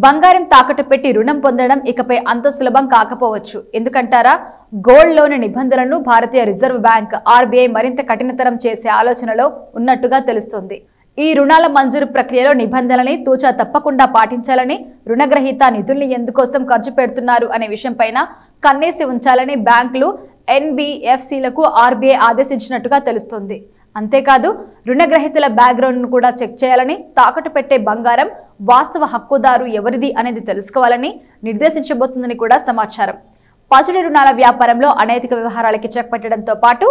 బంగారం తాకట్టు పెట్టి రుణం పొందడం ఇకపై అంత సులభం కాకపోవచ్చు. ఎందుకంటారా? గోల్డ్ లోన్ నిబంధనలను భారతీయ రిజర్వ్ బ్యాంక్ ఆర్బీఐ మరింత కఠినతరం చేసే ఆలోచనలో ఉన్నట్టుగా తెలుస్తోంది. ఈ రుణాల మంజూరు ప్రక్రియలో నిబంధనలని తూచా తప్పకుండా పాటించాలని, రుణగ్రహీత నిధుల్ని ఎందుకోసం ఖర్చు పెడుతున్నారు అనే విషయంపైన కన్నేసి ఉంచాలని బ్యాంకులు, ఎన్బీఎఫ్సీలకు ఆర్బీఐ ఆదేశించినట్టుగా తెలుస్తోంది. అంతేకాదు, రుణగ్రహీతల బ్యాక్గ్రౌండ్ ను కూడా చెక్ చేయాలని, తాకట్టు పెట్టే బంగారం వాస్తవ హక్కుదారు ఎవరిది అనేది తెలుసుకోవాలని నిర్దేశించబోతుందని కూడా సమాచారం. పసిడి రుణాల వ్యాపారంలో అనైతిక వ్యవహారాలకి చెక్ పెట్టడంతో పాటు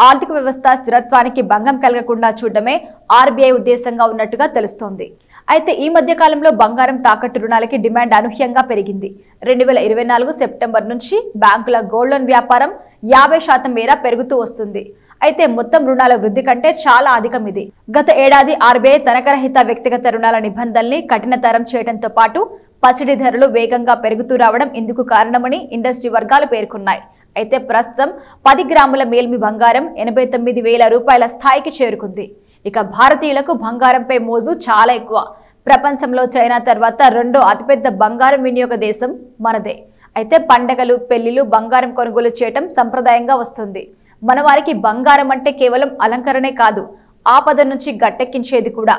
ఆర్థిక వ్యవస్థ స్థిరత్వానికి భంగం కలగకుండా చూడడమే ఆర్బీఐ ఉద్దేశంగా ఉన్నట్టుగా తెలుస్తోంది. అయితే ఈ మధ్య కాలంలో బంగారం తాకట్టు రుణాలకి డిమాండ్ అనూహ్యంగా పెరిగింది. 2024 సెప్టెంబర్ నుంచి బ్యాంకుల గోల్డ్ లోన్ వ్యాపారం 50% మేర పెరుగుతూ వస్తుంది. అయితే మొత్తం రుణాల వృద్ధి కంటే చాలా అధికం ఇది. గత ఏడాది ఆర్బీఐ తనఖారహిత వ్యక్తిగత రుణాల నిబంధనల్ని కఠినతరం చేయడంతో పాటు పసిడి ధరలు వేగంగా పెరుగుతూ రావడం ఇందుకు కారణమని ఇండస్ట్రీ వర్గాలు పేర్కొన్నాయి. అయితే ప్రస్తుతం 10 గ్రాముల మేల్మి బంగారం 89,000 రూపాయల స్థాయికి చేరుకుంది. ఇక భారతీయులకు బంగారంపై మోజు చాలా ఎక్కువ. ప్రపంచంలో చైనా తర్వాత రెండో అతిపెద్ద బంగారం వినియోగ దేశం మనదే. అయితే పండగలు, పెళ్లిళ్లు బంగారం కొనుగోలు చేయటం సంప్రదాయంగా వస్తుంది. మన వారికి బంగారం అంటే కేవలం అలంకరణే కాదు, ఆపద నుంచి గట్టెక్కించేది కూడా.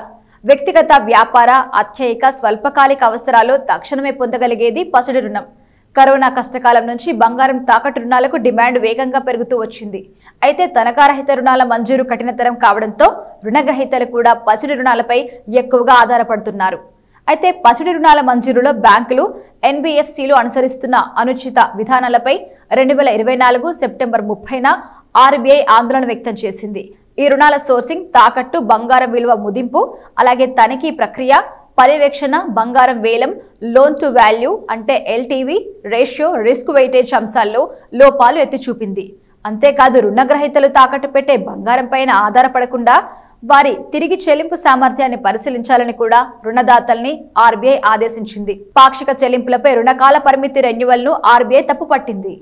వ్యక్తిగత, వ్యాపార, అత్యయిక, స్వల్పకాలిక అవసరాలు తక్షణమే పొందగలిగేది పసిడి రుణం. కరోనా కష్టకాలం నుంచి బంగారం తాకట్టు రుణాలకు డిమాండ్ వేగంగా పెరుగుతూ వచ్చింది. అయితే తనఖారహిత రుణాల మంజూరు కఠినతరం కావడంతో రుణగ్రహీతలు కూడా పసిడి రుణాలపై ఎక్కువగా ఆధారపడుతున్నారు. అయితే పసిడి రుణాల మంజూరులో బ్యాంకులు, ఎన్బీఎఫ్సీలు అనుసరిస్తున్న అనుచిత విధానాలపై 2024 సెప్టెంబర్ 30న ఆర్బీఐ ఆందోళన వ్యక్తం చేసింది. ఈ రుణాల సోర్సింగ్, తాకట్టు, బంగారం విలువ ముదింపు, అలాగే తనిఖీ ప్రక్రియ, పర్యవేక్షణ, బంగారం వేలం, లోన్ టు వాల్యూ అంటే ఎల్టీవీ రేషియో, రిస్క్ వెయిటేజ్ అంశాల్లో లోపాలు ఎత్తి చూపింది. అంతేకాదు, రుణగ్రహీతలు తాకట్టు పెట్టే బంగారం పైన ఆధారపడకుండా వారి తిరిగి చెల్లింపు సామర్థ్యాన్ని పరిశీలించాలని కూడా రుణదాతల్ని ఆర్బీఐ ఆదేశించింది. పాక్షిక చెల్లింపులపై రుణకాల పరిమితి రెన్యువల్ ను ఆర్బీఐ తప్పుపట్టింది.